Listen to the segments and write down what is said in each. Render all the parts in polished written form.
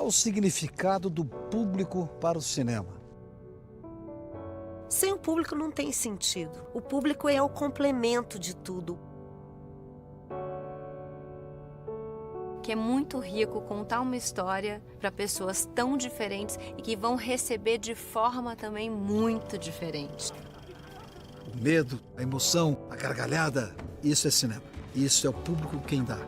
Qual o significado do público para o cinema? Sem o público não tem sentido. O público é o complemento de tudo. Que é muito rico contar uma história para pessoas tão diferentes e que vão receber de forma também muito diferente. O medo, a emoção, a gargalhada, isso é cinema. Isso é o público quem dá.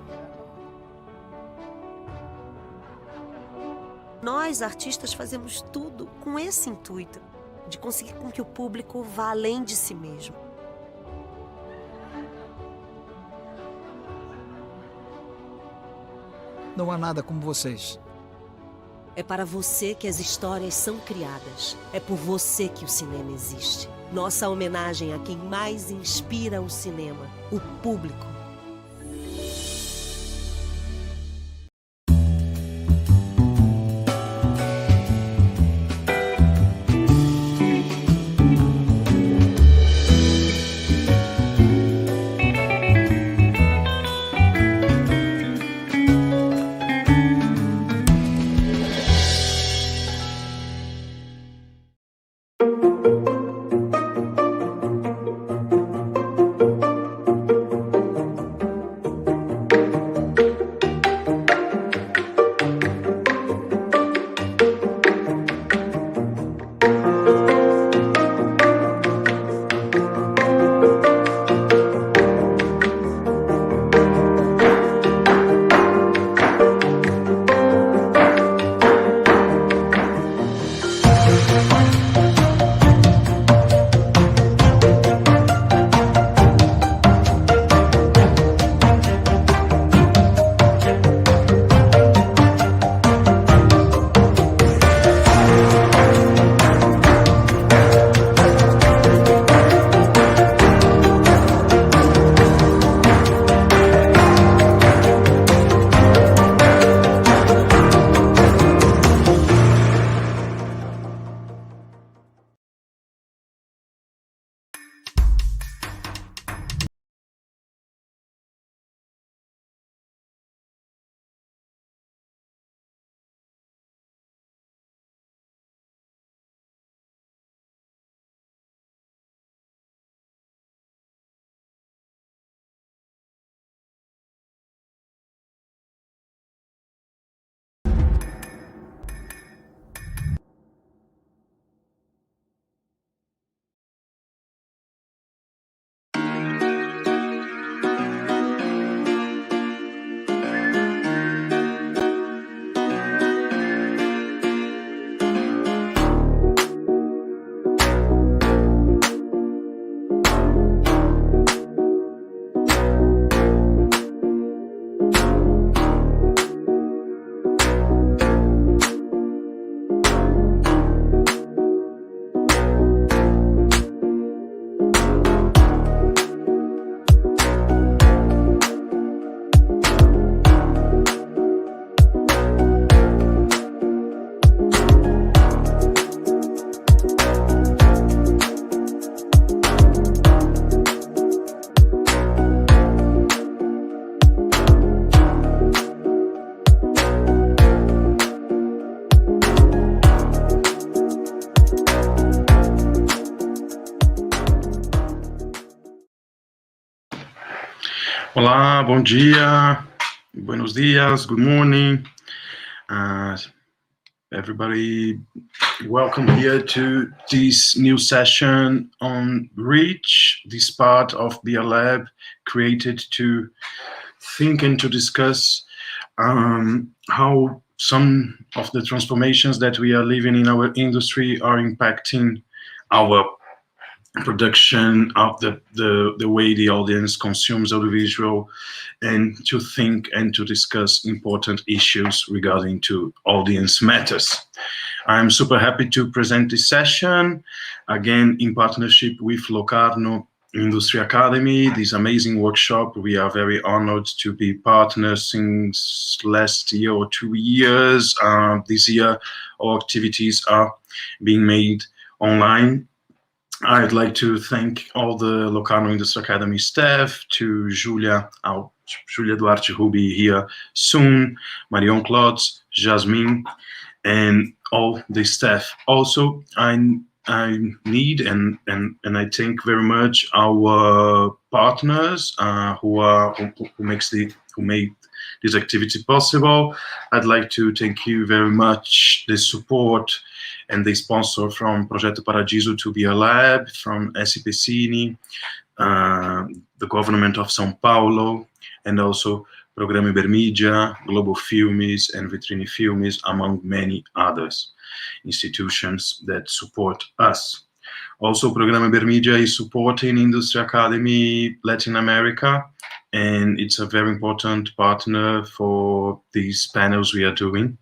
Nós, artistas, fazemos tudo com esse intuito, de conseguir com que o público vá além de si mesmo. Não há nada como vocês. É para você que as histórias são criadas. É por você que o cinema existe. Nossa homenagem a quem mais inspira o cinema, o público. Olá, bom dia, buenos dias, good morning. Everybody, welcome here to this new session on Reach, this part of the lab created to think and to discuss how some of the transformations that we are living in our industry are impacting our production of the way the audience consumes audiovisual, and to think and to discuss important issues regarding to audience matters. I'm super happy to present this session, again in partnership with Locarno Industry Academy, this amazing workshop. We are very honored to be partners since last year or 2 years. This year, our activities are being made online. I'd like to thank all the Locarno Industry Academy staff, to Julia, our Julia Duarte, who will be here soon, Marion Claude, Jasmine, and all the staff. Also, I need and I thank very much our partners who made this activity possible. I'd like to thank you very much the support and the sponsor from Projeto Paradiso to be a lab, from SPCine, the government of São Paulo, and also Programa Ibermídia, Globo Filmes, and Vitrine Filmes, among many others institutions that support us. Also, Programa Ibermídia is supporting Industry Academy Latin America, and it's a very important partner for these panels we are doing.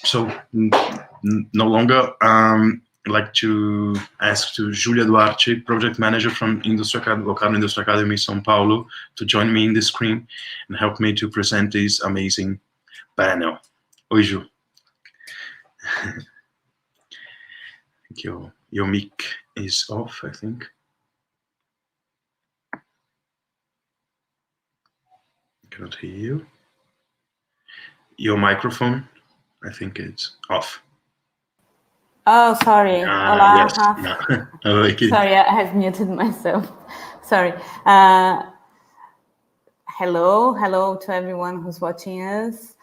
So, no longer, I'd like to ask to Julia Duarte, project manager from Locarno Industry Academy São Paulo, to join me in the screen and help me to present this amazing panel. Oi, Ju. Your mic is off, I think. I cannot hear you. Your microphone, I think it's off. Oh, sorry. Olá. Yes. Sorry, I have muted myself. Sorry. Hello to everyone who's watching us.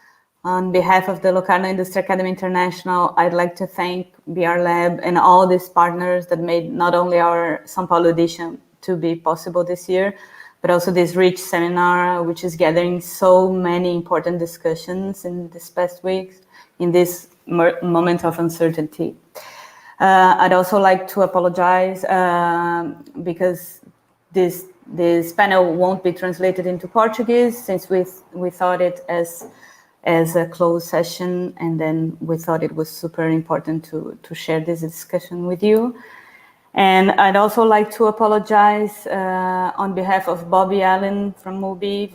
On behalf of the Locarno Industry Academy International, I'd like to thank BR Lab and all these partners that made not only our São Paulo edition to be possible this year, but also this rich seminar, which is gathering so many important discussions in this past weeks, in this moment of uncertainty. I'd also like to apologize because this panel won't be translated into Portuguese, since we thought it as a closed session, and then we thought it was super important to share this discussion with you. And I'd also like to apologize on behalf of Bobby Allen from MUBI,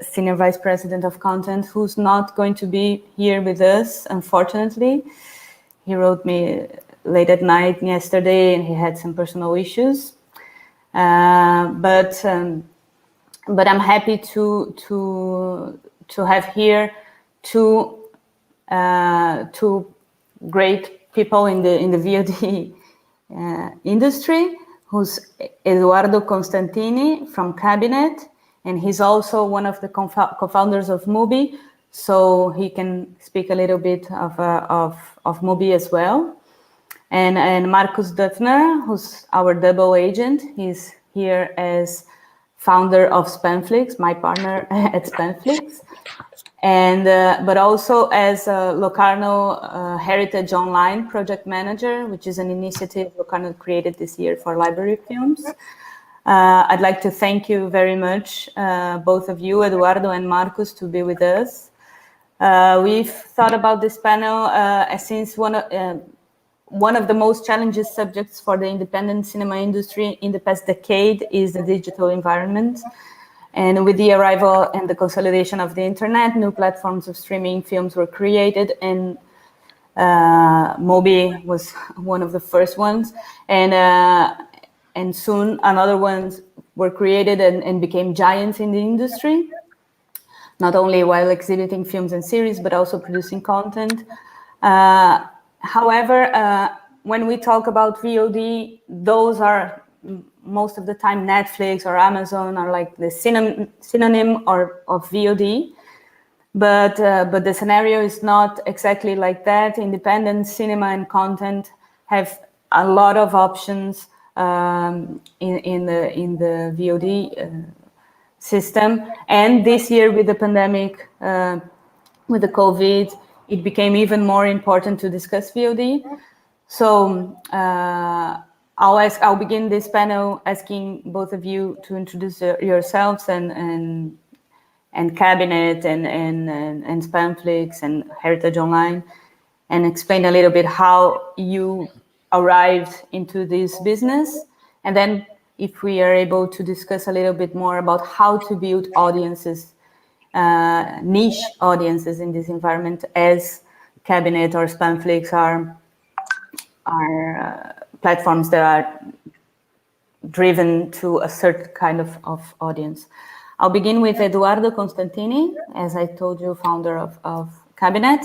Senior Vice President of Content, who's not going to be here with us, unfortunately. He wrote me late at night yesterday, and he had some personal issues. But I'm happy to have here two great people in the VOD industry, who's Eduardo Constantini from Cabinet, and he's also one of the co-founders of MUBI, so he can speak a little bit of MUBI as well. And Marcus Duffner, who's our double agent. He's here as founder of Spanflix, my partner at Spanflix, and but also as a Locarno Heritage Online project manager, which is an initiative Locarno created this year for library films. I'd like to thank you very much, both of you, Eduardo and Marcus, to be with us. We've thought about this panel since one of the most challenging subjects for the independent cinema industry in the past decade is the digital environment. And with the arrival and the consolidation of the internet, new platforms of streaming films were created, and MUBI was one of the first ones. And soon another ones were created and became giants in the industry, not only while exhibiting films and series, but also producing content. However, when we talk about VOD, those are most of the time Netflix or Amazon are like the synonym of VOD. But the scenario is not exactly like that. Independent cinema and content have a lot of options in the VOD system. And this year with the pandemic, with the COVID, it became even more important to discuss VOD. So I'll begin this panel asking both of you to introduce yourselves and Cabinet and Spanflix and Heritage Online, and explain a little bit how you arrived into this business. And then if we are able to discuss a little bit more about how to build audiences, niche audiences in this environment, as Cabinet or Spanflix are platforms that are driven to a certain kind of audience. I'll begin with Eduardo Constantini, as I told you, founder of Cabinet,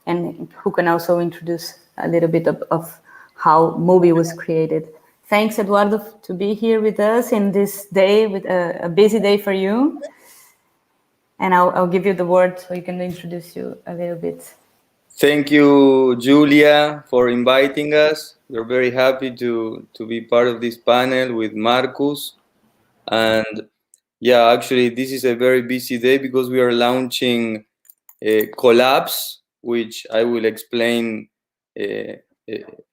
and who can also introduce a little bit of how Mubi was created. Thanks, Eduardo, to be here with us in this day, with a busy day for you. And I'll give you the word so you can introduce you a little bit. Thank you, Julia, for inviting us. We're very happy to be part of this panel with Marcus. And yeah, actually, this is a very busy day because we are launching Collapse, which I will explain in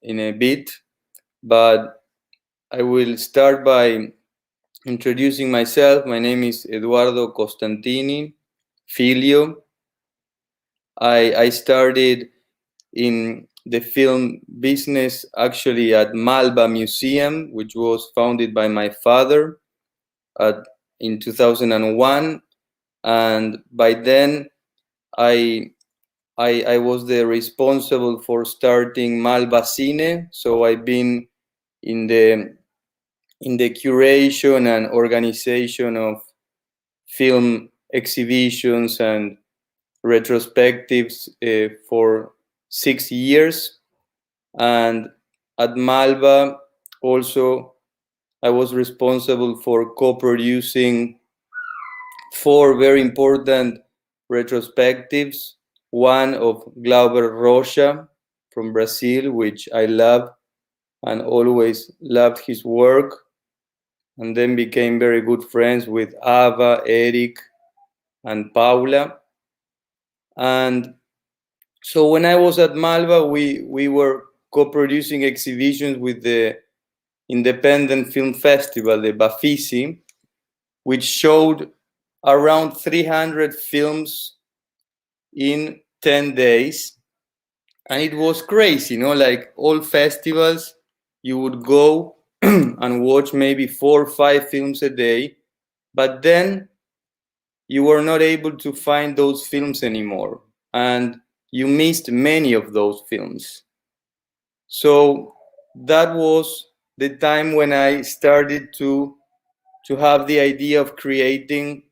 a bit. But I will start by introducing myself. My name is Eduardo Costantini Filio. I started in the film business actually at Malba Museum, which was founded by my father in 2001. And by then I was the responsible for starting Malba Cine. So I've been in the curation and organization of film exhibitions and retrospectives for 6 years. And at Malba also I was responsible for co-producing 4 very important retrospectives. One of Glauber Rocha from Brazil, which I love and always loved his work, and then became very good friends with Ava, Eric, and Paula. And so when I was at Malba, we were co-producing exhibitions with the Independent Film Festival, the Bafisi, which showed around 300 films in 10 days. And it was crazy, like all festivals, you would go and watch maybe 4 or 5 films a day, but then you were not able to find those films anymore. And you missed many of those films. So that was the time when I started to have the idea of creating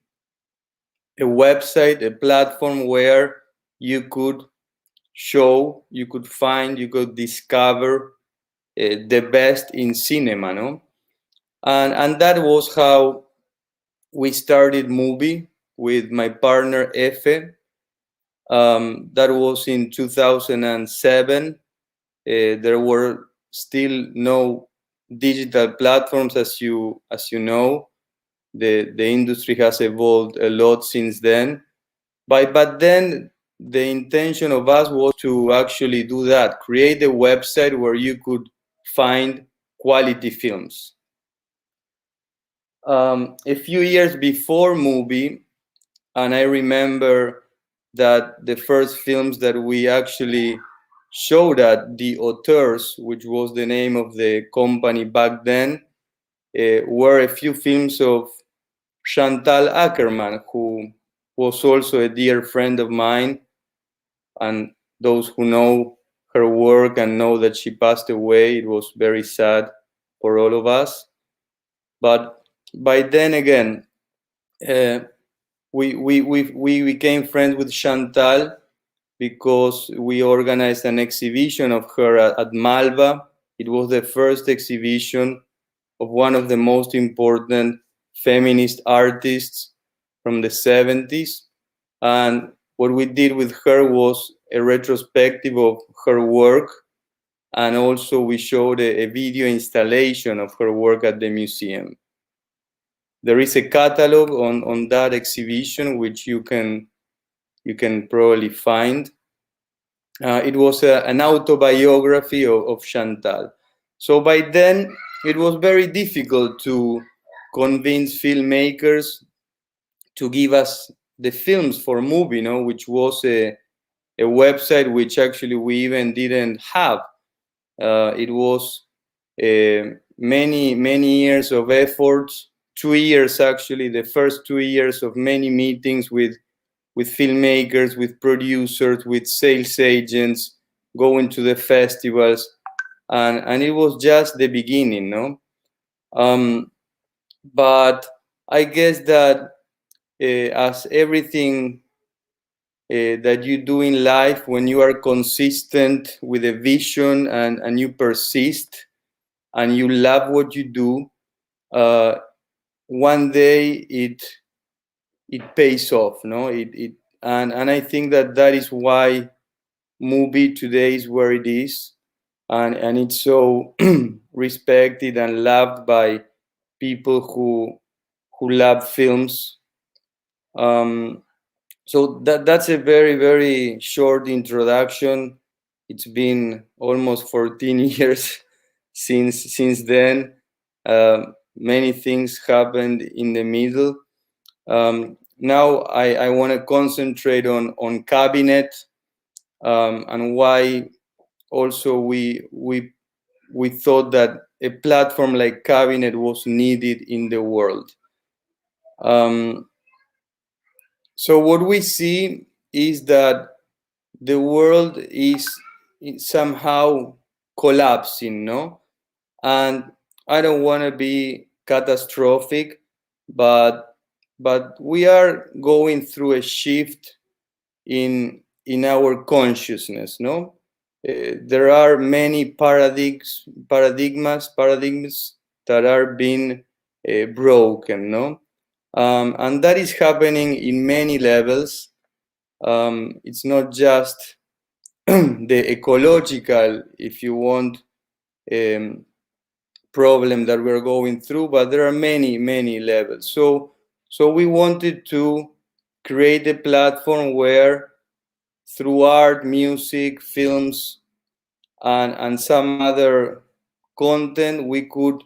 a website, a platform where you could show, you could find, you could discover the best in cinema, no? And that was how we started Mubi with my partner Efe. That was in 2007. There were still no digital platforms, as you know. The industry has evolved a lot since then. But then the intention of us was to actually do that, create a website where you could find quality films. A few years before Mubi, and I remember that the first films that we actually showed at the Auteurs, which was the name of the company back then, were a few films of Chantal Ackerman, who was also a dear friend of mine. And those who know her work and know that she passed away, it was very sad for all of us. But by then again, we became friends with Chantal because we organized an exhibition of her at Malba. It was the first exhibition of one of the most important feminist artists from the 70s. And what we did with her was a retrospective of her work. And also we showed a video installation of her work at the museum. There is a catalog on that exhibition, which you can probably find. It was an autobiography of Chantal. So by then, it was very difficult to convince filmmakers to give us the films for Mubi, which was a website which actually we even didn't have. It was many years of efforts, 2 years actually, the first 2 years of many meetings with filmmakers, with producers, with sales agents, going to the festivals, and it was just the beginning, no? But I guess that as everything that you do in life, when you are consistent with a vision and you persist and you love what you do, one day it pays off, no? And I think that is why movie today is where it is, and it's so respected and loved by people who love films. So that's a very, very short introduction. It's been almost 14 years since then. Many things happened in the middle. Now I want to concentrate on Cabinet, and why also we thought that a platform like Cabinet was needed in the world. So what we see is that the world is somehow collapsing, no? And I don't want to be catastrophic, but we are going through a shift in our consciousness, no? There are many paradigms that are being broken, no? And that is happening in many levels. It's not just the ecological, if you want, problem that we're going through, but there are many levels. So we wanted to create a platform where, through art, music, films, and some other content, we could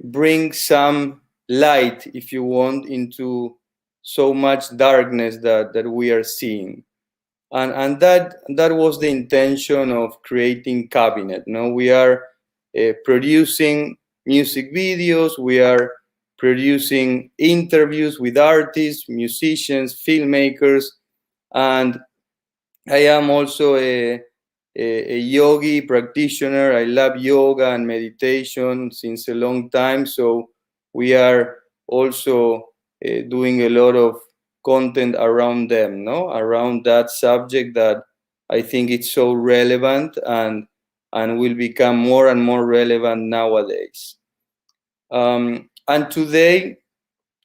bring some light, if you want, into so much darkness that we are seeing. And that was the intention of creating Cabinet. No, we are producing music videos, we are producing interviews with artists, musicians, filmmakers, and I am also a yogi practitioner. I love yoga and meditation since a long time. So we are also doing a lot of content around them, no? Around that subject that I think it's so relevant and will become more and more relevant nowadays. And today,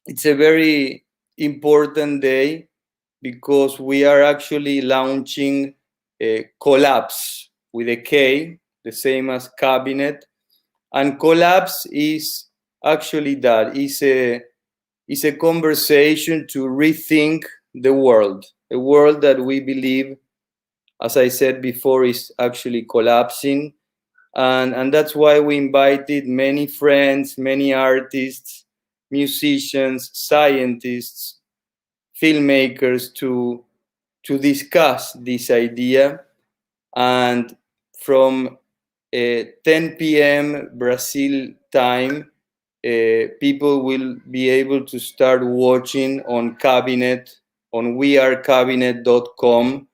it's a very important day because we are actually launching a Collapse with a K, the same as Cabinet. And Collapse is actually that. It's a conversation to rethink the world, a world that we believe, as I said before, is actually collapsing. And that's why we invited many friends, many artists, musicians, scientists, filmmakers to discuss this idea. And from 10 p.m. Brazil time, people will be able to start watching on Cabinet, on wearecabinet.com,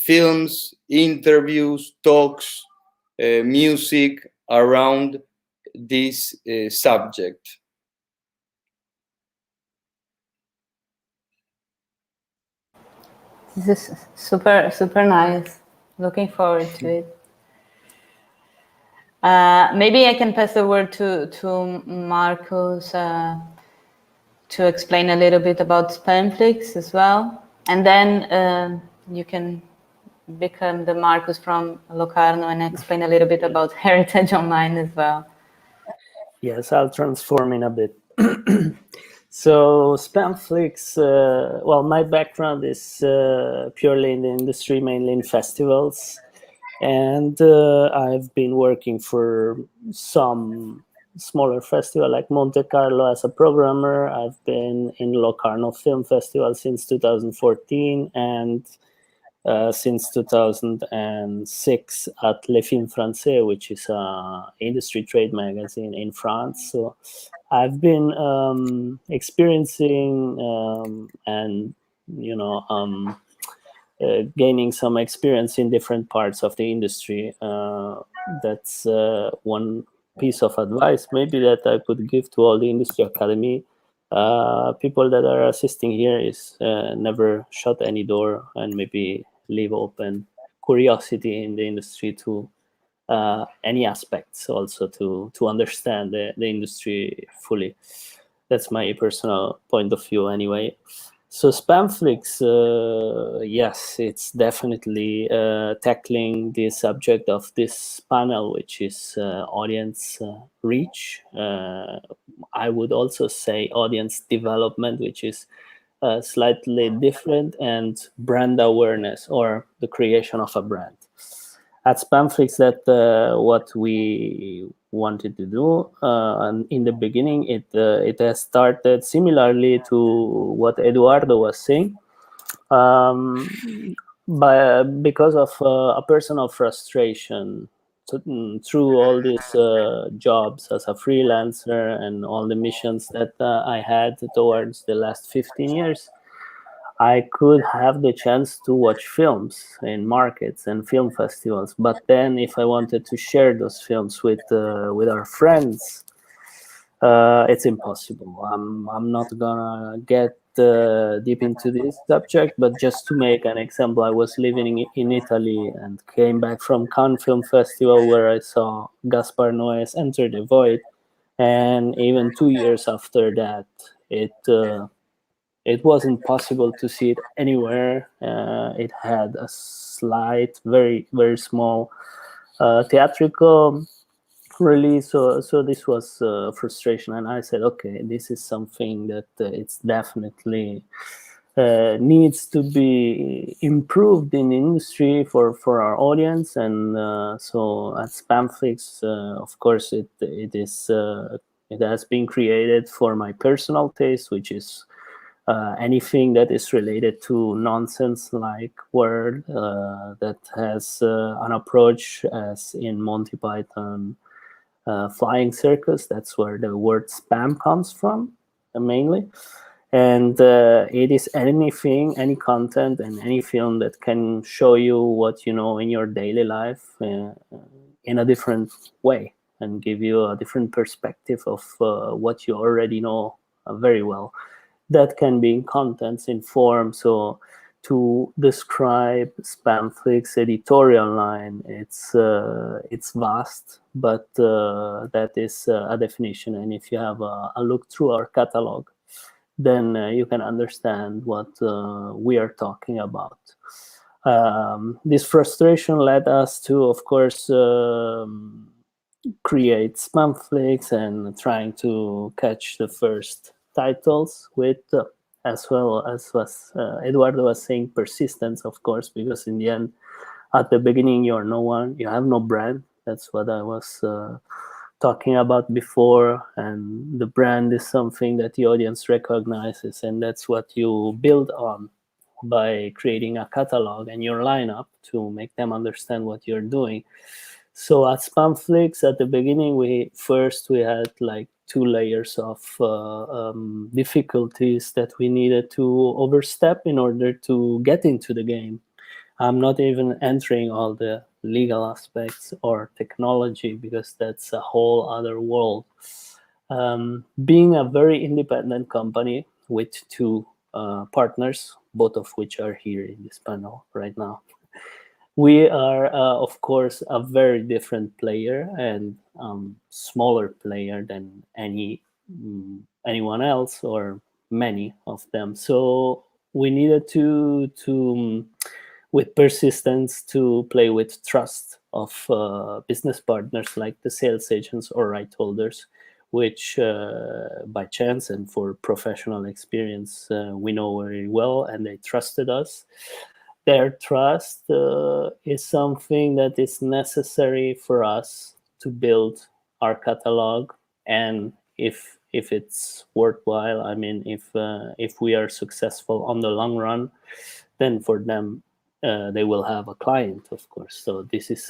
films, interviews, talks, music around this subject. This is super nice. Looking forward to it. Maybe I can pass the word to Marcos to explain a little bit about Spamflix as well, and then you can become the Marcos from Locarno and explain a little bit about Heritage Online as well. Yes, I'll transform in a bit. So Spamflix, well, my background is purely in the industry, mainly in festivals. And I've been working for some smaller festival like Monte Carlo as a programmer. I've been in Locarno Film Festival since 2014 and since 2006 at Le Film Français, which is an industry trade magazine in France. So I've been experiencing and, gaining some experience in different parts of the industry. That's one piece of advice maybe that I could give to all the industry academy people that are assisting here is never shut any door, and maybe leave open curiosity in the industry to any aspects, also to understand the industry fully. That's my personal point of view anyway. So Spamflix, yes, it's definitely tackling the subject of this panel, which is audience reach. I would also say audience development, which is slightly different, and brand awareness, or the creation of a brand. At Spamflix, that what we wanted to do, and in the beginning, it has started similarly to what Eduardo was saying, because of a personal frustration through all these jobs as a freelancer and all the missions that I had towards the last 15 years. I could have the chance to watch films in markets and film festivals, but then if I wanted to share those films with our friends, it's impossible. I'm not gonna get deep into this subject, but just to make an example, I was living in Italy and came back from Cannes Film Festival, where I saw Gaspar Noé's Enter the Void, and even 2 years after that, it wasn't possible to see it anywhere. It had a slight, very, very small theatrical release. So this was frustration. And I said, okay, this is something that it's definitely needs to be improved in the industry for our audience. And so at Spamflix, of course, it has been created for my personal taste, which is anything that is related to nonsense-like word that has an approach as in Monty Python Flying Circus. That's where the word spam comes from, mainly. And it is anything, any content, and any film that can show you what you know in your daily life in a different way, and give you a different perspective of what you already know very well. That can be in contents, in form. So to describe Spamflix editorial line, it's vast, but that is a definition. And if you have a look through our catalog, then you can understand what we are talking about. This frustration led us to, of course, create Spamflix and trying to catch the first titles with, as well as Eduardo was saying, persistence, of course, because in the end, at the beginning, you're no one, you have no brand. That's what I was talking about before, and the brand is something that the audience recognizes, and that's what you build on by creating a catalog and your lineup to make them understand what you're doing. So at Spamflix, at the beginning, we had like 2 layers of difficulties that we needed to overstep in order to get into the game. I'm not even entering all the legal aspects or technology, because that's a whole other world. Being a very independent company with 2 partners, both of which are here in this panel right now, we are, of course, a very different player, and smaller player than anyone else, or many of them. So we needed to with persistence, to play with trust of business partners like the sales agents or right holders, which by chance and for professional experience we know very well, and they trusted us. Their trust is something that is necessary for us to build our catalog, and if it's worthwhile, I mean, if we are successful on the long run, then for them they will have a client, of course. So this is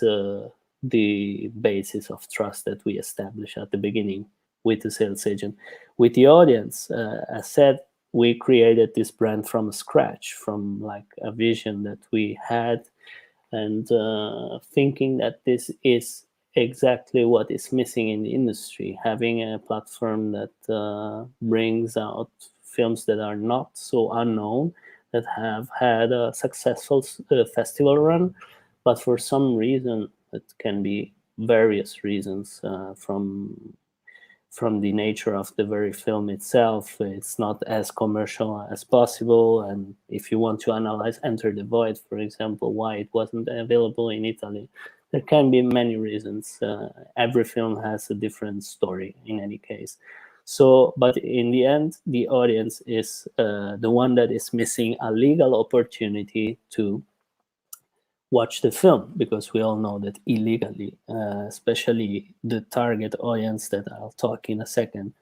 the basis of trust that we establish at the beginning with the sales agent. With the audience, as said, we created this brand from scratch, from like a vision that we had, and thinking that this is exactly what is missing in the industry, having a platform that brings out films that are not so unknown, that have had a successful festival run, but for some reason, it can be various reasons, from the nature of the very film itself. It's not as commercial as possible. And if you want to analyze Enter the Void, for example, why it wasn't available in Italy, there can be many reasons. Every film has a different story in any case. So, but in the end, the audience is the one that is missing a legal opportunity to watch the film, because we all know that illegally, especially the target audience that I'll talk in a second,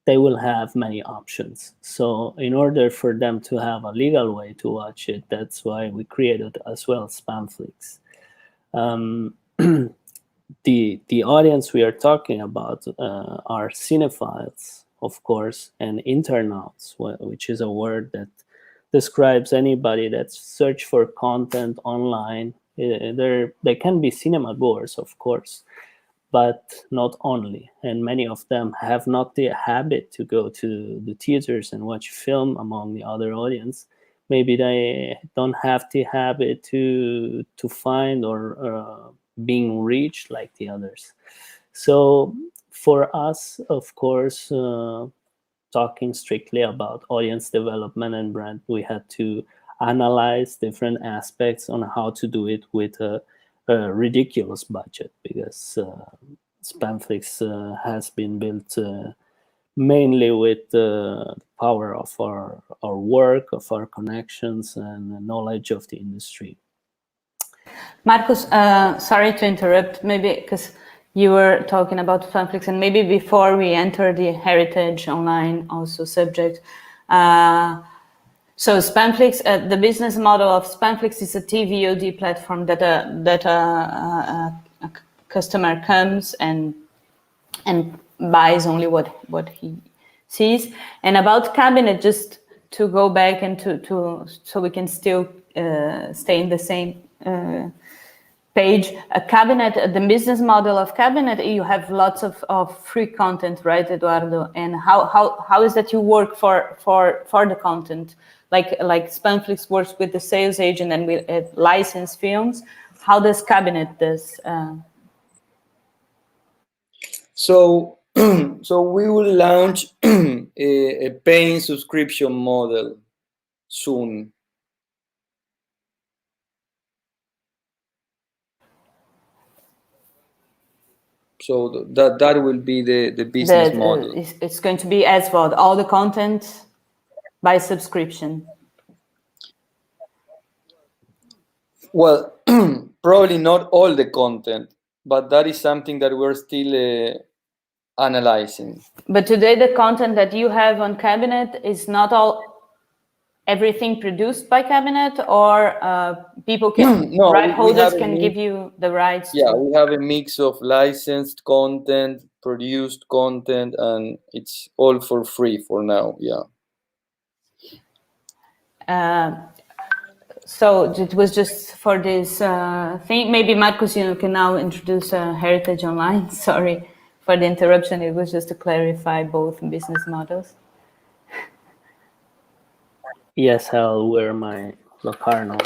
they will have many options. So in order for them to have a legal way to watch it, that's why we created as well Spamflix. The audience we are talking about are cinephiles, of course, and internauts, which is a word that describes anybody that search for content online. They can be cinema goers, of course, but not only. And many of them have not the habit to go to the theaters and watch film among the other audience. Maybe they don't have the habit to find or being reached like the others. So for us, of course, talking strictly about audience development and brand, we had to analyze different aspects on how to do it with a ridiculous budget, because Spamflix has been built mainly with the power of our work, of our connections, and knowledge of the industry. Marcus, sorry to interrupt, maybe because you were talking about Spamflix, and maybe before we enter the heritage online also subject. So Spamflix, the business model of Spamflix is a TVOD platform that a customer comes and buys only what he sees. And about Cabinet, just to go back and to so we can still stay in the same page. A Cabinet, the business model of Cabinet, you have lots of free content, right, Eduardo? And how is that you work for the content? Like Spamflix works with the sales agent and with licensed films. How does Cabinet does? So we will launch a paying subscription model soon. So that will be the business model. It's going to be as well, all the content by subscription. Well, probably not all the content, but that is something that we're still analyzing. But today the content that you have on Cabinet is not everything produced by Cabinet, or people can, no, right holders can give you the rights? Yeah, we have a mix of licensed content, produced content, and it's all for free for now, yeah. So it was just for this thing. Maybe Marcus, you can now introduce Heritage Online. Sorry for the interruption. It was just to clarify both business models. Yes, I'll wear my Locarno.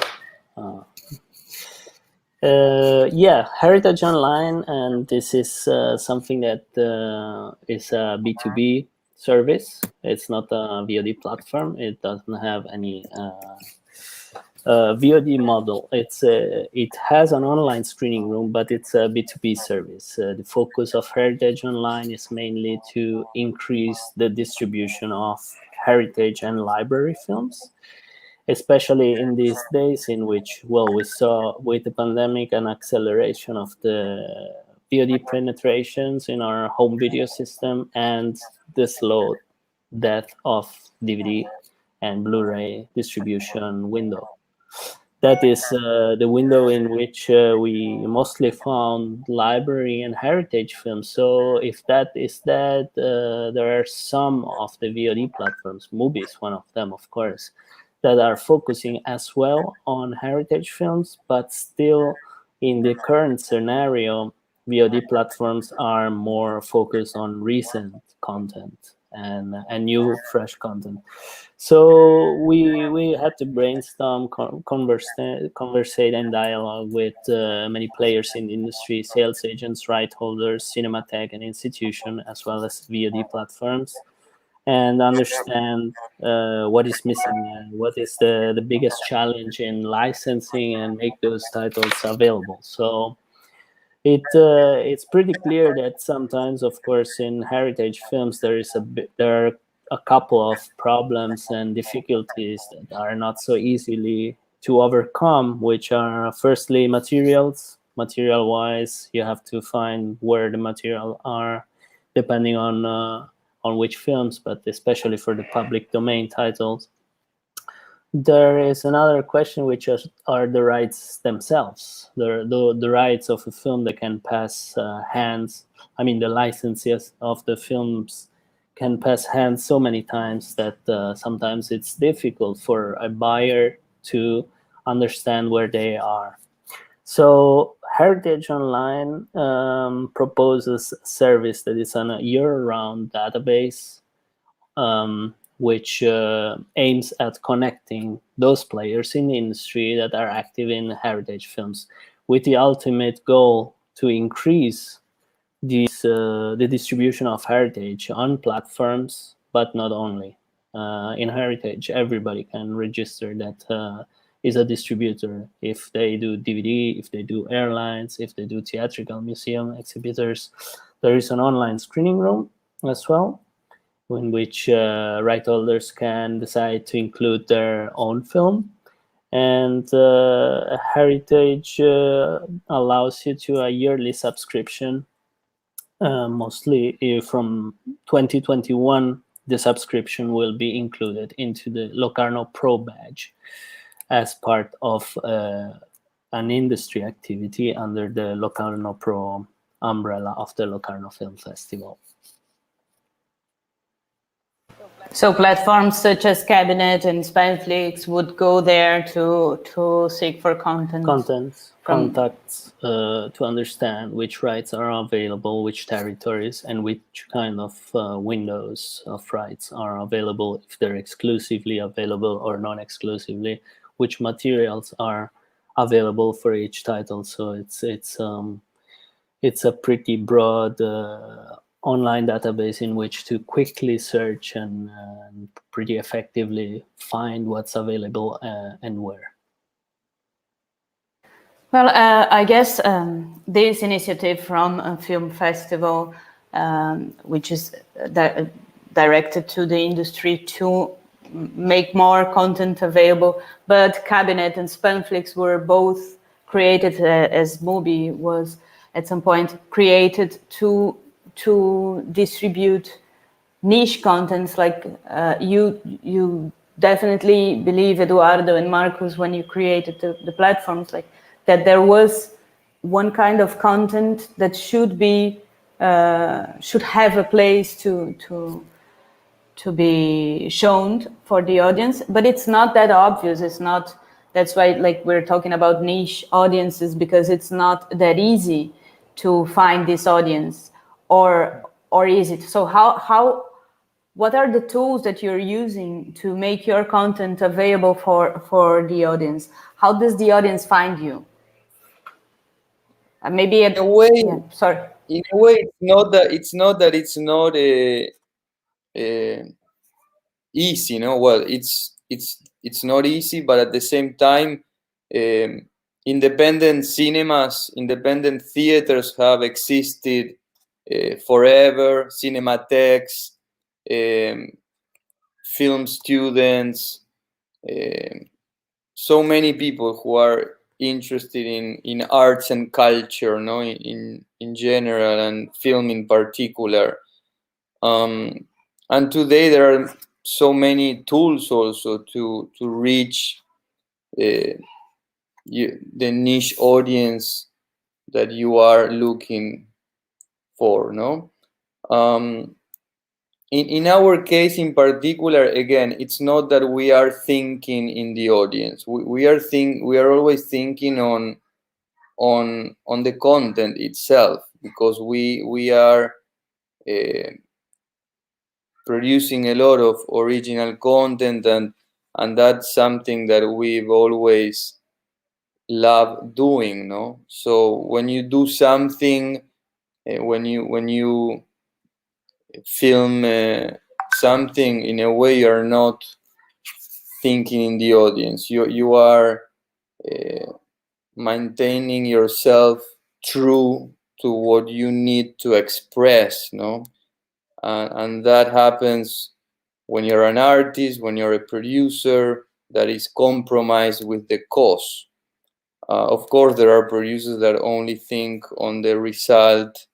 Yeah, Heritage Online, and this is something that is a B2B service. It's not a VOD platform. It doesn't have any VOD model. It has an online screening room, but it's a B2B service. The focus of Heritage Online is mainly to increase the distribution of heritage and library films, especially in these days in which, well, we saw with the pandemic an acceleration of the VOD penetrations in our home video system and the slow death of DVD and Blu-ray distribution window. That is the window in which we mostly found library and heritage films. So if that is that, there are some of the VOD platforms, Movies, one of them, of course, that are focusing as well on heritage films, but still in the current scenario, VOD platforms are more focused on recent content and new fresh content. So we had to brainstorm, conversate and dialogue with many players in the industry, sales agents, right holders, cinematheque and institution, as well as VOD platforms, and understand what is missing and what is the biggest challenge in licensing and make those titles available. So it's pretty clear that sometimes, of course, in heritage films there are a couple of problems and difficulties that are not so easily to overcome, which are firstly material wise. You have to find where the material are depending on which films, but especially for the public domain titles. There is another question, which are the rights themselves, the rights of a film that can pass hands. I mean, the licenses of the films can pass hands so many times that sometimes it's difficult for a buyer to understand where they are. So Heritage Online proposes a service that is on a year-round database, which aims at connecting those players in the industry that are active in heritage films, with the ultimate goal to increase the distribution of heritage on platforms, but not only. In heritage, everybody can register that is a distributor. If they do DVD, if they do airlines, if they do theatrical museum exhibitors, there is an online screening room as well, in which right holders can decide to include their own film. And Heritage allows you to a yearly subscription. Mostly from 2021, the subscription will be included into the Locarno Pro badge as part of an industry activity under the Locarno Pro umbrella of the Locarno Film Festival. So platforms such as Cabinet and Spanflix would go there to seek for contacts to understand which rights are available, which territories, and which kind of windows of rights are available, if they're exclusively available or non-exclusively, which materials are available for each title. So it's a pretty broad online database in which to quickly search and pretty effectively find what's available and where. Well, I guess this initiative from a film festival, which is directed to the industry to make more content available, but Cabinet and Spanflix were both created as Mubi was at some point created to distribute niche contents. Like you definitely believe, Eduardo and Marcus, when you created the platforms, like that there was one kind of content that should have a place to be shown for the audience, but it's not that obvious. It's not. That's why, like, we're talking about niche audiences, because it's not that easy to find this audience, or is it? So what are the tools that you're using to make your content available for the audience? How does the audience find you? Maybe in a way, yeah, sorry. In a way, it's not easy, no. Well, it's not easy, but at the same time, independent cinemas, independent theaters have existed forever. Cinematheques, film students, so many people who are interested in arts and culture, no, in general, and film in particular. And today there are so many tools also to reach the niche audience that you are looking for, no? In our case in particular, again, it's not that we are thinking in the audience. We are always thinking on the content itself, because we are producing a lot of original content, and that's something that we've always loved doing, no? So when you do something, when you film something, in a way you're not thinking in the audience. You are maintaining yourself true to what you need to express, no? And that happens when you're an artist, when you're a producer that is compromised with the cause. Of course, there are producers that only think on the result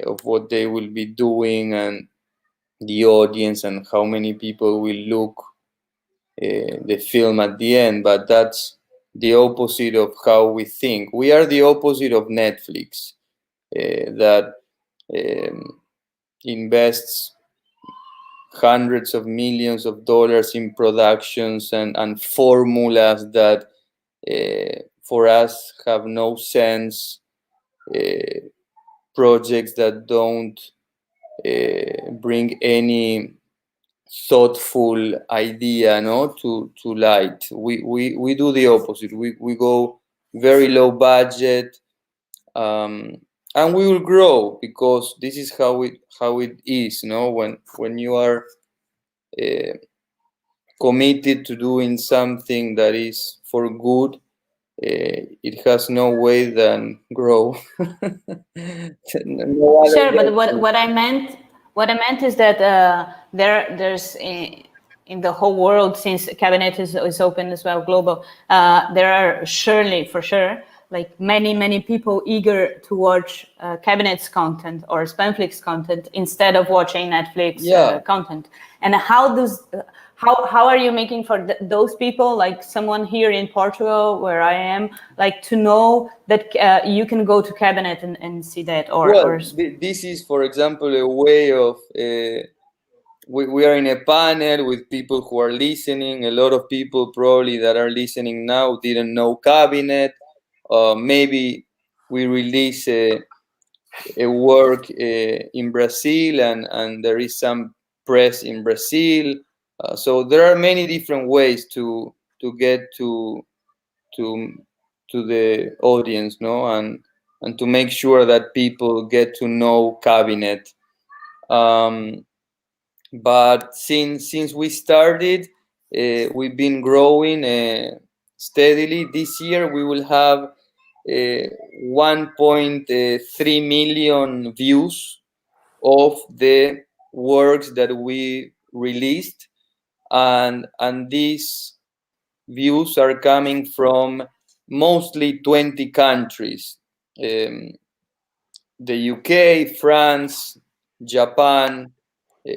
of what they will be doing and the audience and how many people will look the film at the end, but that's the opposite of how we think. We are the opposite of Netflix, that invests hundreds of millions of dollars in productions and formulas that for us have no sense, projects that don't bring any thoughtful idea, no, to light. We do the opposite. We go very low budget, and we will grow, because this is how it is, no? When you are committed to doing something that is for good, it has no way than grow. No other Sure, but way. what I meant is that there's in the whole world, since Cabinet is open as well, global, there are surely, for sure, like many people eager to watch Cabinet's content or Spamflix content instead of watching Netflix content. And how are you making for those people, like someone here in Portugal where I am, like to know that you can go to Cabinet and see that? This is, for example, a way of we are in a panel with people who are listening. A lot of people probably that are listening now didn't know Cabinet. Maybe we release a work in Brazil, and there is some press in Brazil. So there are many different ways to get to the audience, no, and to make sure that people get to know Cabinet. But since we started, we've been growing steadily. This year we will have 1.3 million views of the works that we released, and these views are coming from mostly 20 countries: the UK, France, Japan,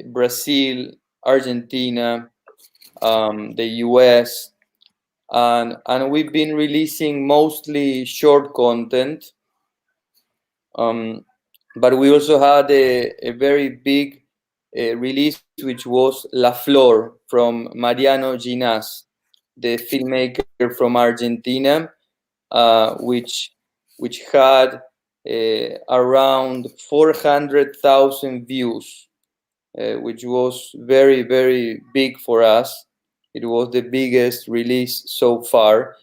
Brazil, Argentina, the US, and we've been releasing mostly short content. But we also had a very big release, which was La Flor from Mariano Ginás, the filmmaker from Argentina, which had around 400,000 views, which was very, very big for us. It was the biggest release so far,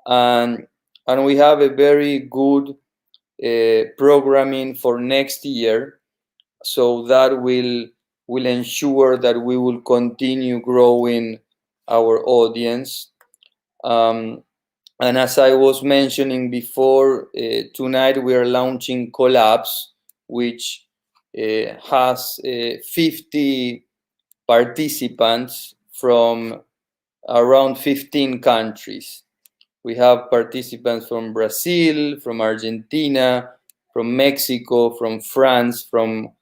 and we have a very good programming for next year, so that will ensure that we will continue growing our audience. And as I was mentioning before, tonight we are launching Collabs, which has 50 participants from around 15 countries. We have participants from Brazil, from Argentina, from Mexico, from France, from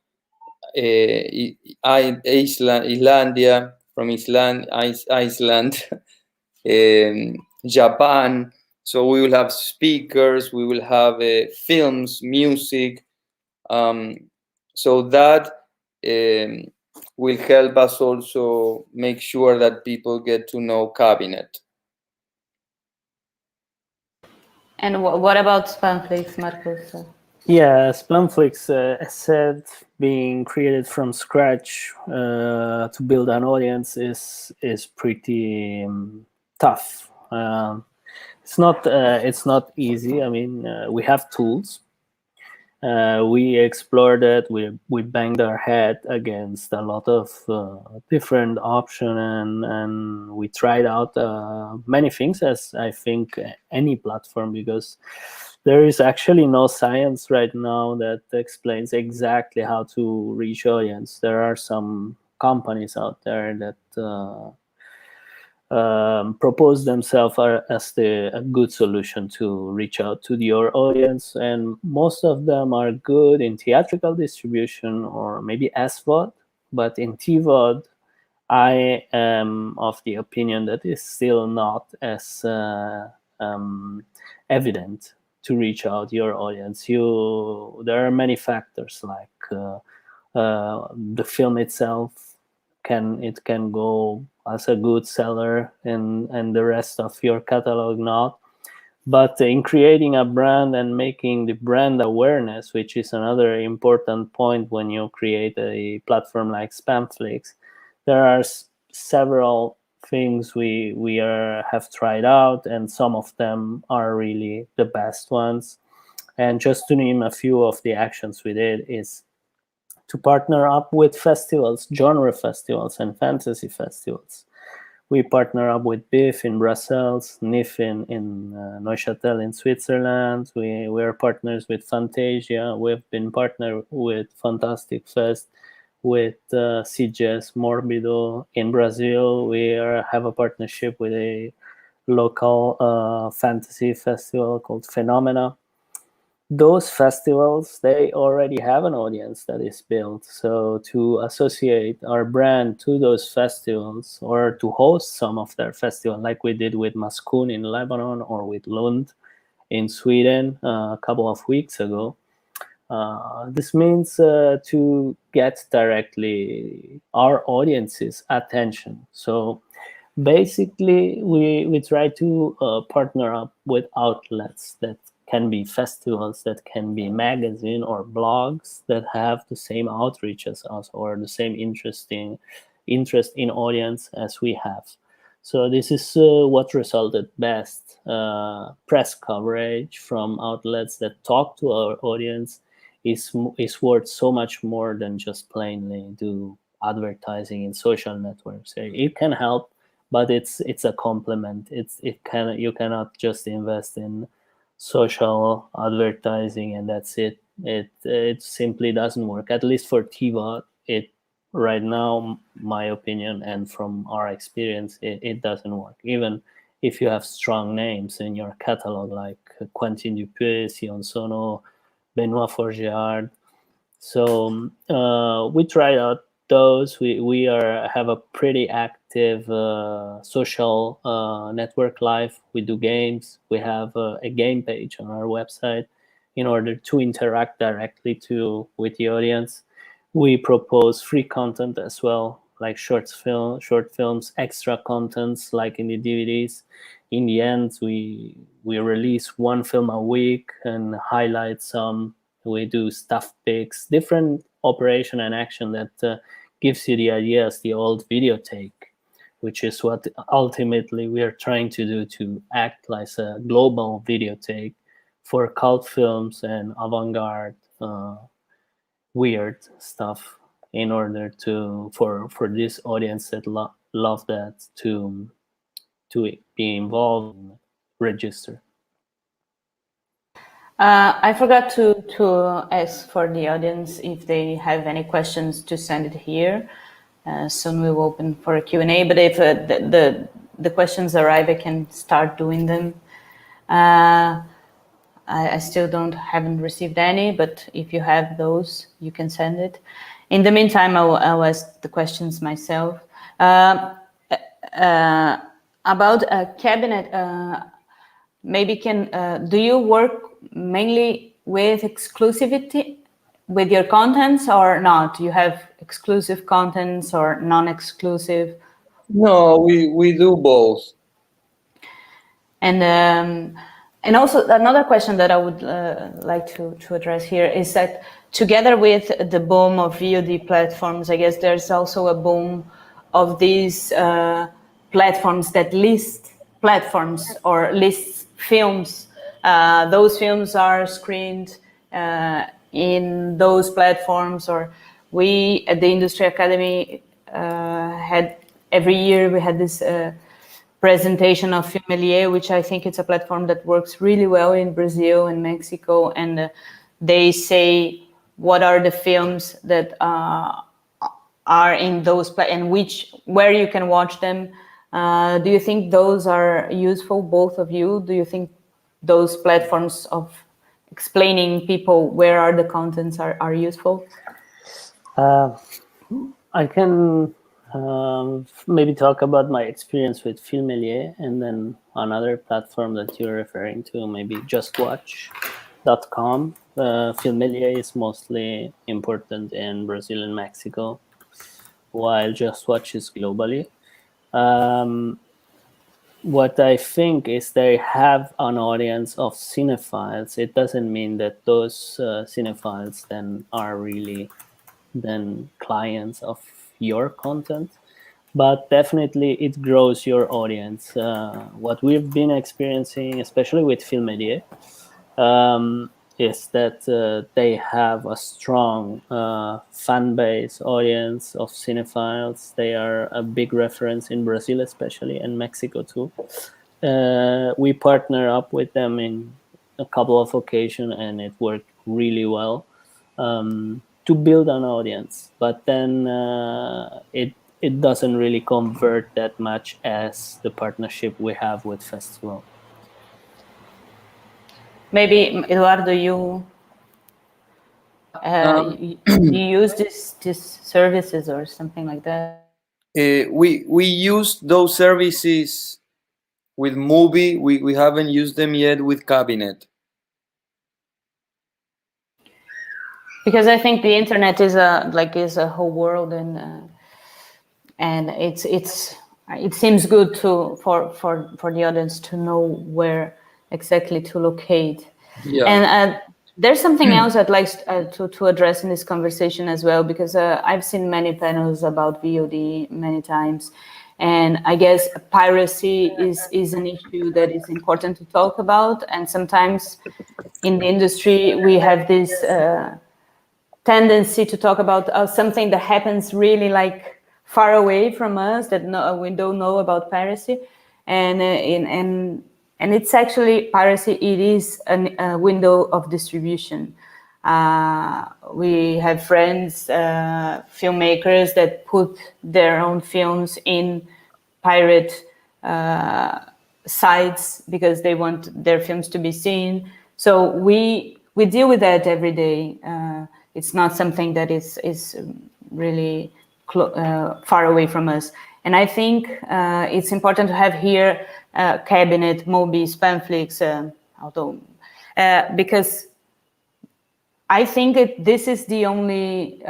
Iceland, Japan. So we will have speakers, we will have films, music. So that will help us also make sure that people get to know Cabinet. And what about Spamflix, Marcos? Yeah, Spamflix, as said, being created from scratch to build an audience is pretty tough. It's not easy. I mean, we have tools. We explored it. We banged our head against a lot of different options, and we tried out many things, as I think any platform, because there is actually no science right now that explains exactly how to reach audience. There are some companies out there that propose themselves as a good solution to reach out to your audience, and most of them are good in theatrical distribution or maybe SVOD, but in TVOD, I am of the opinion that it's still not as evident to reach out your audience. There are many factors like the film itself can go as a good seller and the rest of your catalog not. But in creating a brand and making the brand awareness, which is another important point when you create a platform like Spamflix, there are several things we have tried out, and some of them are really the best ones. And just to name a few of the actions we did is to partner up with festivals, genre festivals and fantasy festivals. We partner up with BIF in Brussels, NIF in Neuchâtel in Switzerland. We are partners with Fantasia. We've been partnered with Fantastic Fest, with CJS Morbido in Brazil. We have a partnership with a local fantasy festival called Phenomena. Those festivals, they already have an audience that is built. So to associate our brand to those festivals or to host some of their festivals, like we did with Maskun in Lebanon or with Lund in Sweden a couple of weeks ago, this means to get directly our audience's attention. So basically, we try to partner up with outlets that can be festivals, that can be magazine or blogs that have the same outreach as us or the same interest in audience as we have. So this is what resulted best. Press coverage from outlets that talk to our audience is worth so much more than just plainly do advertising in social networks. It can help, but it's a complement. You cannot just invest in social advertising and that's it. It simply doesn't work. At least for TVOD, it right now, my opinion, and from our experience, it doesn't work. Even if you have strong names in your catalog like Quentin Dupieux, Sion Sono, Benoit Forgeard. So we tried out those. We have a pretty active social network life. We do games. We have a game page on our website in order to interact directly with the audience. We propose free content as well, like short films, extra contents like in the DVDs. In the end, we release one film a week and highlight some. We do stuff picks, different operation and action that gives you the idea as the old videotape, which is what ultimately we are trying to do, to act like a global videotape for cult films and avant-garde weird stuff, in order for this audience that love that to be involved and register. I forgot to ask for the audience if they have any questions to send it here. Soon we will open for a Q&A, but if the questions arrive, I can start doing them. I still haven't received any, but if you have those, you can send it. In the meantime, I'll ask the questions myself. About a cabinet, maybe do you work mainly with exclusivity with your contents or not? You have exclusive contents or non-exclusive? No, we do both. And And also another question that I would like to address here is that together with the boom of VOD platforms, I guess there's also a boom of these platforms that list platforms or list films. Those films are screened in those platforms, or we at the Industry Academy had every year we had this presentation of Filmelier, which I think it's a platform that works really well in Brazil and Mexico, and they say what are the films that are in those and where you can watch them. Do you think those are useful, both of you? Do you think those platforms of explaining people where are the contents are useful? I can maybe talk about my experience with Filmelier, and then another platform that you're referring to, maybe justwatch.com. Filmelier is mostly important in Brazil and Mexico, while Just Watch is globally. What I think is they have an audience of cinephiles. It doesn't mean that those cinephiles then are really then clients of your content, but definitely it grows your audience. What we've been experiencing, especially with Filmelier, is that they have a strong fan base audience of cinephiles. They are a big reference in Brazil, especially, and Mexico too. We partner up with them in a couple of occasions, and it worked really well to build an audience. But then it doesn't really convert that much as the partnership we have with Festival. Maybe Eduardo, you use these services or something like that? We use those services with Movie. We haven't used them yet with Cabinet. Because I think the internet is a whole world, and it seems good for the audience to know where exactly to locate. Yeah. And there's something else I'd like to address in this conversation as well, because I've seen many panels about VOD many times, and I guess piracy is an issue that is important to talk about. And sometimes in the industry we have this tendency to talk about something that happens really like far away from us, that we don't know about piracy, and it's actually piracy. It is a window of distribution. We have friends, filmmakers, that put their own films in pirate sites because they want their films to be seen. So we deal with that every day. It's not something that is really far away from us. And I think it's important to have here Cabinet, Mobi, Spamflix, because I think this is the only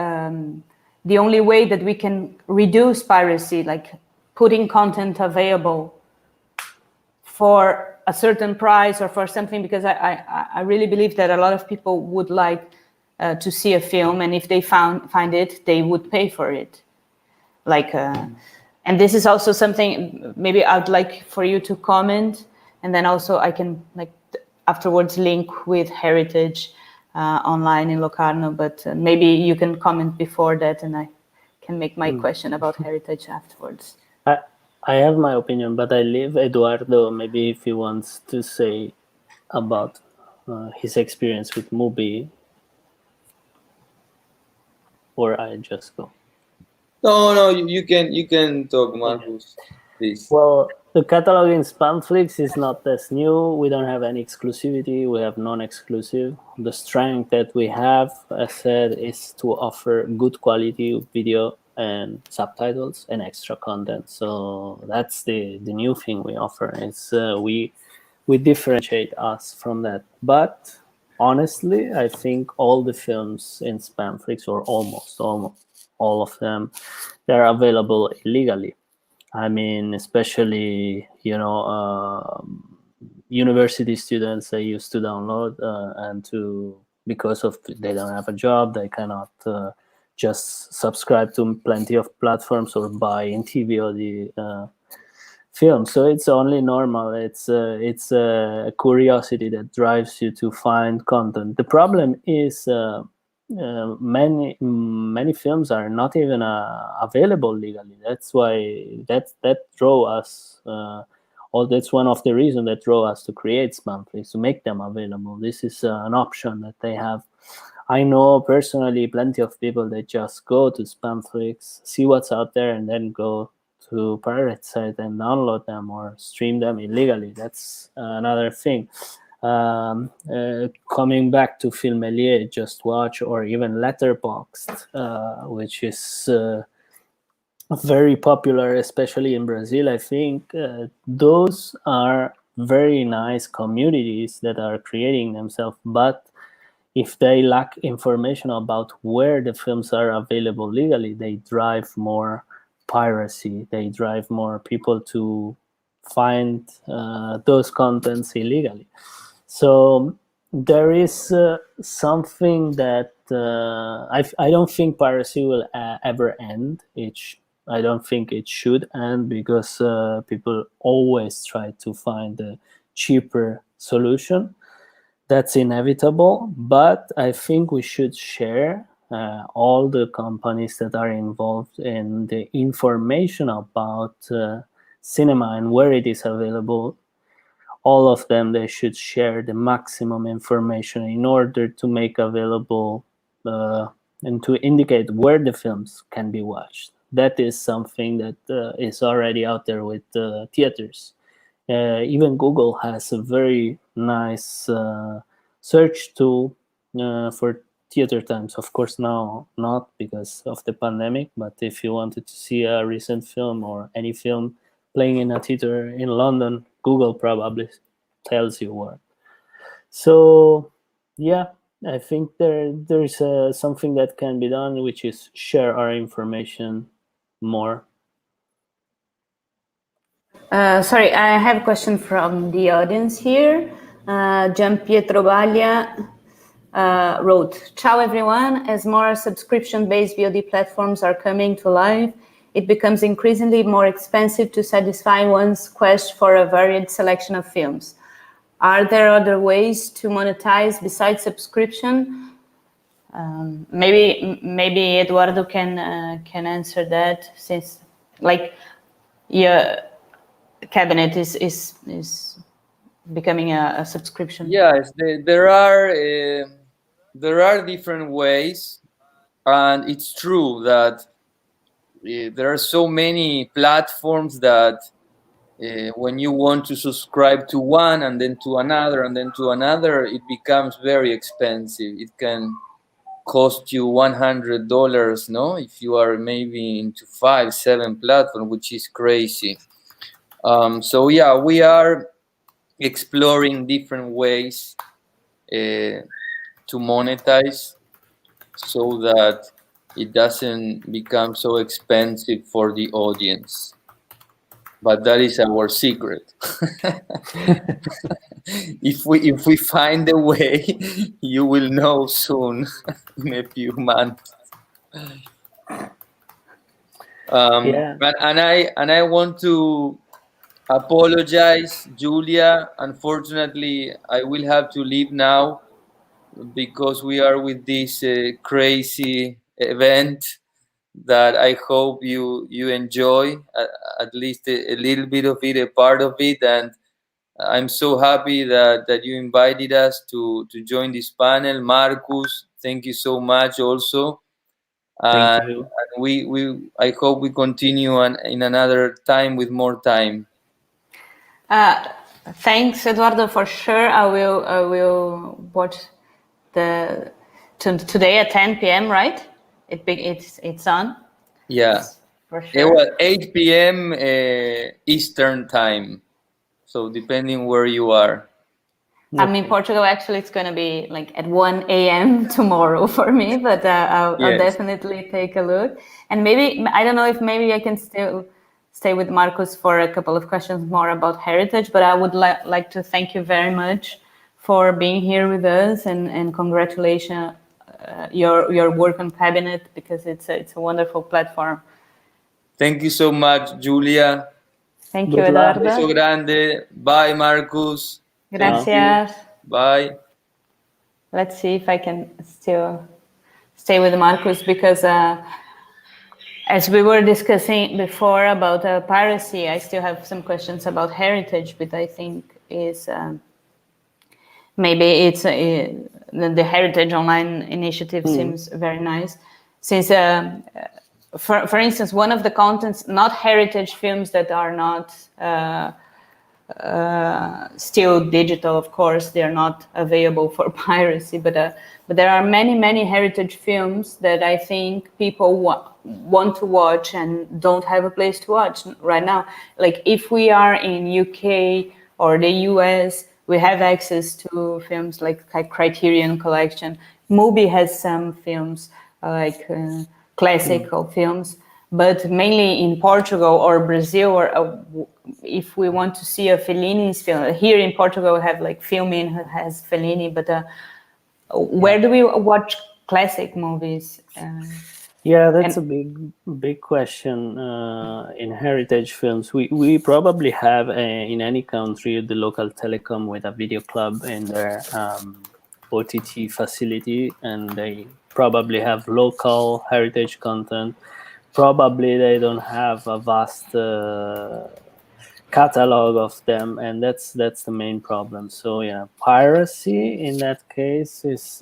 way that we can reduce piracy, like putting content available for a certain price or for something, because I really believe that a lot of people would like to see a film, and if they find it, they would pay for it. And this is also something maybe I'd like for you to comment, and then also I can afterwards link with Heritage online in Locarno, but maybe you can comment before that, and I can make my question about Heritage afterwards. I have my opinion, but I leave Eduardo, maybe if he wants to say about his experience with Mubi, or I just go. No, you can talk, Marcus, please. Well, the catalog in Spamflix is not as new. We don't have any exclusivity. We have non-exclusive. The strength that we have, as said, is to offer good quality video and subtitles and extra content. So that's the new thing we offer. It's we differentiate us from that. But honestly, I think all the films in Spamflix, or almost all of them, they're available illegally. I mean, especially, you university students, they used to download and to, because of they don't have a job, they cannot just subscribe to plenty of platforms or buy in TV or the film. So it's only normal. It's a curiosity that drives you to find content. The problem is many films are not even available legally. That's why that drove us. That's one of the reasons that drove us to create Spamflix, to make them available. This is an option that they have. I know personally plenty of people that just go to Spamflix, see what's out there, and then go to pirate site and download them or stream them illegally. That's another thing. Coming back to Filmelier, Just Watch, or even Letterboxd, which is very popular, especially in Brazil, I think. Those are very nice communities that are creating themselves, but if they lack information about where the films are available legally, they drive more piracy. They drive more people to find those contents illegally. So there is something that I don't think piracy will ever end. I don't think it should end, because people always try to find a cheaper solution. That's inevitable, but I think we should share all the companies that are involved in the information about cinema and where it is available. All of them, they should share the maximum information in order to make available and to indicate where the films can be watched. That is something that is already out there with theaters. Even Google has a very nice search tool for theater times. Of course, now not because of the pandemic, but if you wanted to see a recent film or any film playing in a theater in London, Google probably tells you where. So, yeah, I think there's something that can be done, which is share our information more. Sorry, I have a question from the audience here. Gian Pietro Baglia wrote, "Ciao everyone, as more subscription-based VOD platforms are coming to life, it becomes increasingly more expensive to satisfy one's quest for a varied selection of films. Are there other ways to monetize besides subscription?" Maybe Eduardo can answer that, since Cabinet is becoming a subscription. Yes, there are different ways, and it's true that there are so many platforms that when you want to subscribe to one and then to another and then to another, it becomes very expensive. It can cost you $100, no? If you are maybe into 5-7 platforms, which is crazy. So yeah, we are exploring different ways to monetize so that it doesn't become so expensive for the audience. But that is our secret. If we find a way, you will know soon, in a few months. And I want to apologize, Julia. Unfortunately, I will have to leave now because we are with this crazy event that I hope you enjoy, at least a little bit of it, a part of it. And I'm so happy that you invited us to join this panel. Marcus, thank you so much also. Thank you. And I hope we continue in another time with more time. Thanks, Eduardo, for sure. I will watch today at 10 p.m. Right? It's on. Yeah. For sure. Well, 8 p.m. Eastern time. So depending where you are. I'm in Portugal. Actually, it's going to be at 1 a.m. tomorrow for me, but I'll definitely take a look. And maybe, I don't know if maybe I can still stay with Marcus for a couple of questions more about heritage, but I would like to thank you very much for being here with us, and congratulations your work on Cabinet, because it's a wonderful platform. Thank you so much, Julia. Thank you, Good luck. Eduardo. Beso grande. Bye, Marcus. Gracias. Bye. Let's see if I can still stay with Marcus, because as we were discussing before about piracy, I still have some questions about heritage, but I think is maybe it's the Heritage Online initiative seems very nice, since for instance, one of the contents, not heritage films that are not still digital, of course, they're not available for piracy, but there are many heritage films that I think people want to watch and don't have a place to watch right now. Like if we are in UK or the US, we have access to films like Criterion Collection. Mubi has some films like classical films, but mainly in Portugal or Brazil, or if we want to see a Fellini's film, here in Portugal we have like Filmin who has Fellini, but where do we watch classic movies? Yeah, that's a big question. In heritage films, we probably have in any country the local telecom with a video club in their OTT facility, and they probably have local heritage content. Probably they don't have a vast catalog of them, and that's the main problem. So yeah, piracy in that case is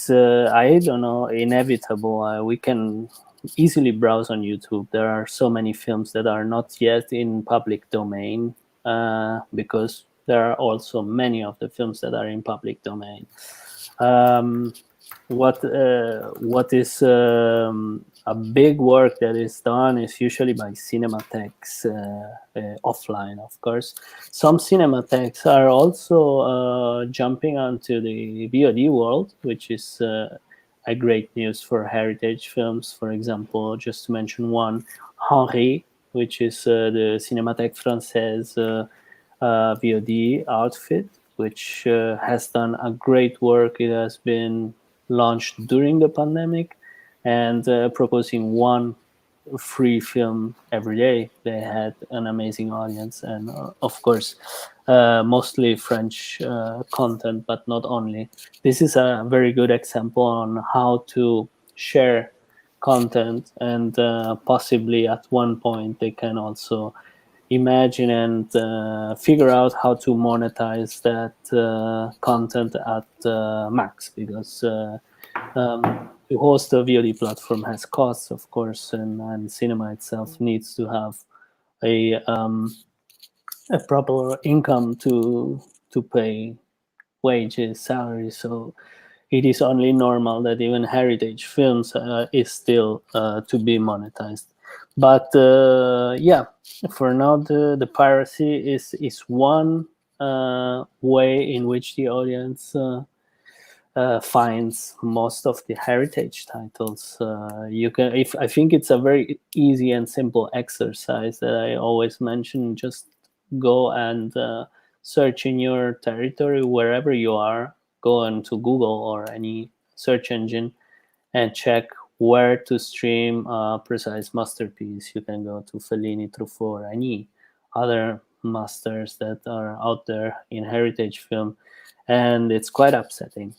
I don't know, inevitable. We can easily browse on YouTube. There are so many films that are not yet in public domain, because there are also many of the films that are in public domain. What is a big work that is done is usually by cinematheques offline, of course. Some cinematheques are also jumping onto the VOD world, which is a great news for heritage films. For example, just to mention one, Henri, which is the Cinémathèque Française VOD outfit, which has done a great work. It has been launched during the pandemic, and proposing one free film every day. They had an amazing audience, and of course mostly French content, but not only. This is a very good example on how to share content, and possibly at one point they can also imagine and figure out how to monetize that content at max, because to host a VOD platform has costs, of course, and cinema itself needs to have a proper income to pay wages, salaries. So it is only normal that even heritage films is still to be monetized. But yeah, for now the piracy is one way in which the audience finds most of the heritage titles. You can, I think it's a very easy and simple exercise that I always mention. Just go and search in your territory wherever you are. Go into Google or any search engine and check where to stream a precise masterpiece. You can go to Fellini, Truffaut, or any other masters that are out there in heritage film, and it's quite upsetting.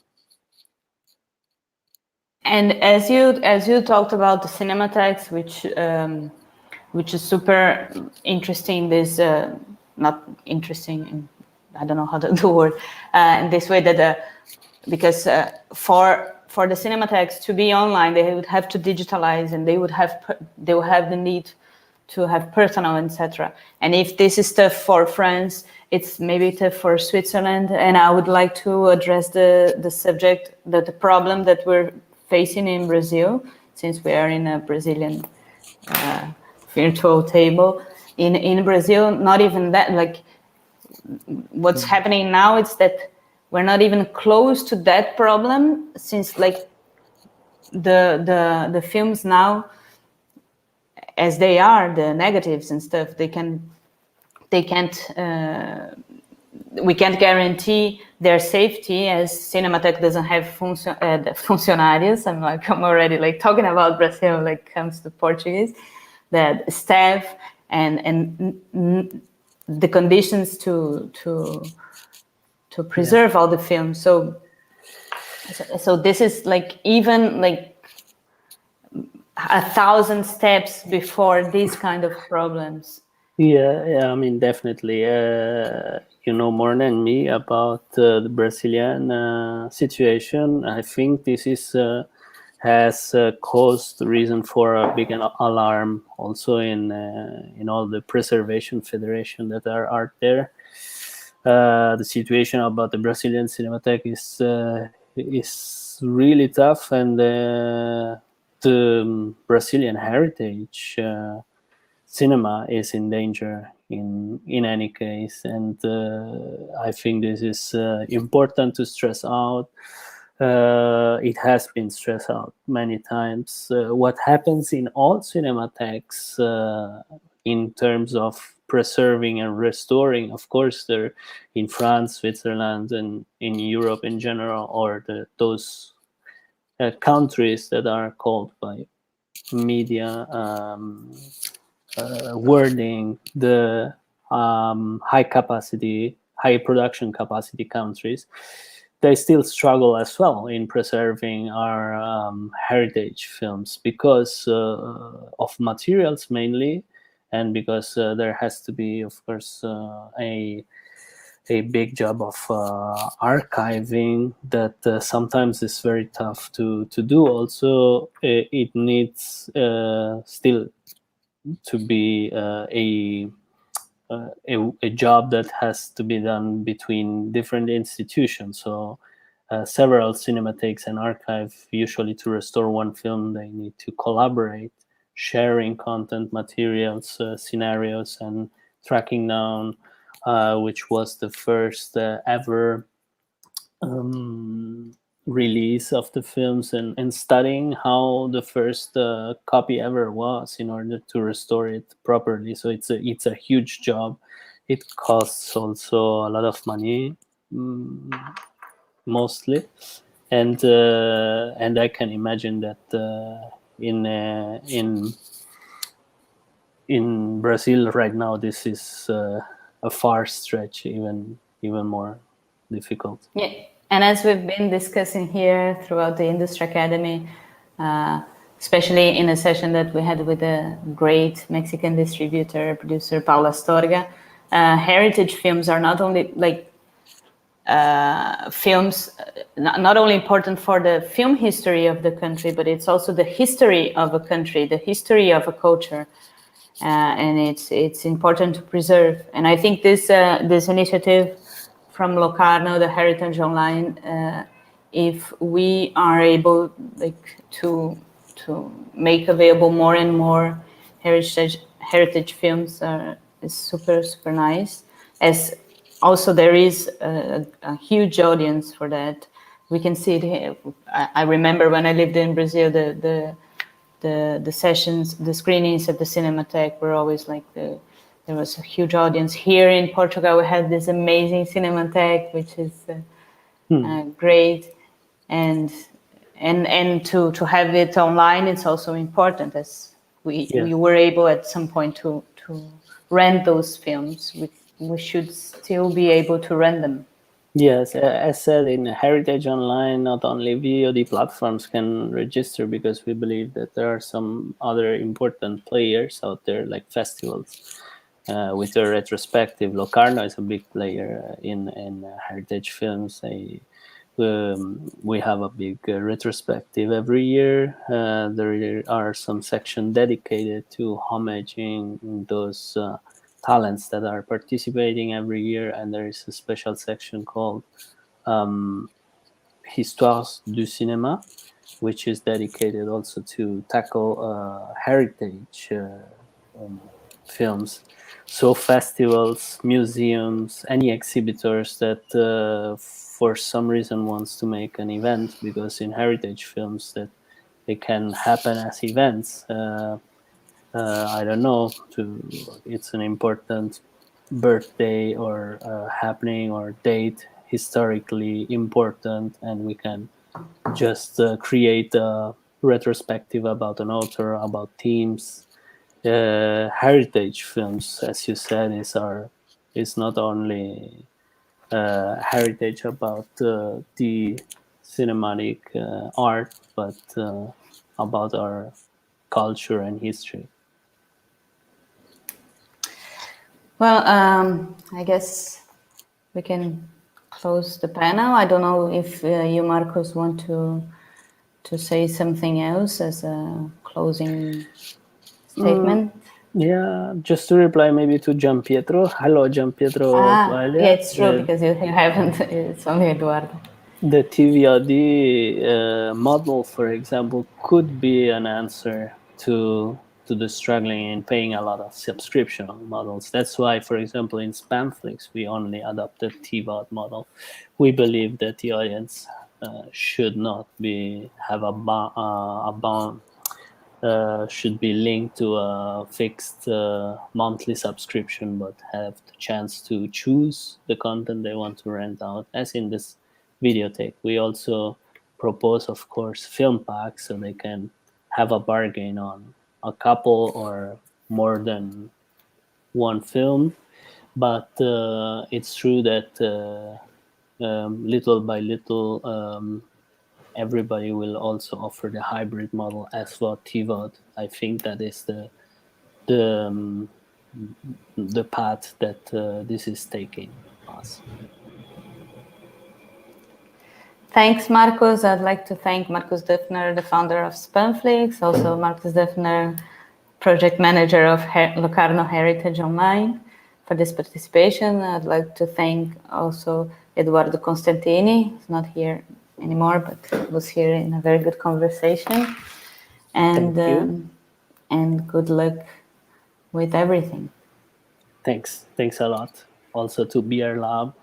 And as you talked about the cinematheques, which is super interesting. This not interesting. I don't know how to do the word in this way, that because for the cinematheques to be online, they would have to digitalize, and they would have the need to have personnel, etc. And if this is tough for France, it's maybe tough for Switzerland. And I would like to address the subject, the problem that we're facing in Brazil, since we are in a Brazilian virtual table. In Brazil, not even that, like what's happening now is that we're not even close to that problem, since like the films now, as they are, the negatives and stuff, we can't guarantee their safety, as Cinematheque doesn't have funcionários. I'm already like talking about Brazil like comes to Portuguese, that staff and the conditions to preserve all the films. So this is like even like 1,000 steps before these kind of problems. Yeah, I mean, definitely. You know more than me about the Brazilian situation. I think this is has caused reason for a big alarm also in all the preservation federation that are there. The situation about the Brazilian Cinematheque is really tough, and the Brazilian heritage cinema is in danger in any case, and I think this is important to stress out. It has been stressed out many times. What happens in all cinematheques in terms of preserving and restoring, of course, they're in France, Switzerland, and in Europe in general, or those countries that are called by media wording the high production capacity countries. They still struggle as well in preserving our heritage films because of materials mainly, and because there has to be, of course, a big job of archiving that sometimes is very tough to do. Also, it needs still to be a job that has to be done between different institutions. So several cinematheques and archive, usually to restore one film, they need to collaborate, sharing content, materials, scenarios, and tracking down, which was the first ever release of the films, and studying how the first copy ever was in order to restore it properly. So it's a huge job. It costs also a lot of money, mostly, and I can imagine that in Brazil right now this is a far stretch, even more difficult. Yeah. And as we've been discussing here throughout the Industry Academy, especially in a session that we had with a great Mexican distributor, producer, Paula Astorga, heritage films are not only like films, not only important for the film history of the country, but it's also the history of a country, the history of a culture. And it's important to preserve. And I think this initiative from Locarno, the Heritage Online, if we are able to make available more and more heritage films, is super nice. As also there is a huge audience for that. We can see it here. I remember when I lived in Brazil, the sessions, the screenings at the Cinematheque were always like there was a huge audience. Here in Portugal, we had this amazing Cinematheque, which is great, and to have it online, it's also important, as we were able at some point to rent those films. We should still be able to rent them. Yes, as said, in Heritage Online, not only VOD platforms can register, because we believe that there are some other important players out there, like festivals. With a retrospective, Locarno is a big player in heritage films. We have a big retrospective every year. There are some sections dedicated to homaging those talents that are participating every year, and there is a special section called Histoires du Cinéma, which is dedicated also to tackle heritage films. So festivals, museums, any exhibitors that for some reason wants to make an event, because in heritage films that they can happen as events, I don't know, it's an important birthday or happening or date historically important, and we can just create a retrospective about an author, about themes. Heritage films, as you said, is not only heritage about the cinematic art, but about our culture and history. Well, I guess we can close the panel. I don't know if you, Marcos, want to say something else as a closing statement. Yeah, just to reply maybe to Gianpietro. Hello, Gianpietro. Yeah, it's true, because you haven't. It's only Eduardo. The TVOD model, for example, could be an answer to the struggling in paying a lot of subscription models. That's why, for example, in Spamflix, we only adopted TVOD model. We believe that the audience should not have a bound. Should be linked to a fixed monthly subscription, but have the chance to choose the content they want to rent out, as in this videotape. We also propose, of course, film packs, so they can have a bargain on a couple or more than one film. But it's true that little by little, everybody will also offer the hybrid model as for TVOD. I think that is the path that this is taking us. Thanks, Marcos. I'd like to thank Marcos Döpfner, the founder of Spamflix, also Marcos Döpfner, project manager of Locarno Heritage Online, for this participation. I'd like to thank also Eduardo Constantini. He's not here anymore, but was here in a very good conversation. And good luck with everything. Thanks a lot. Also to BR Lab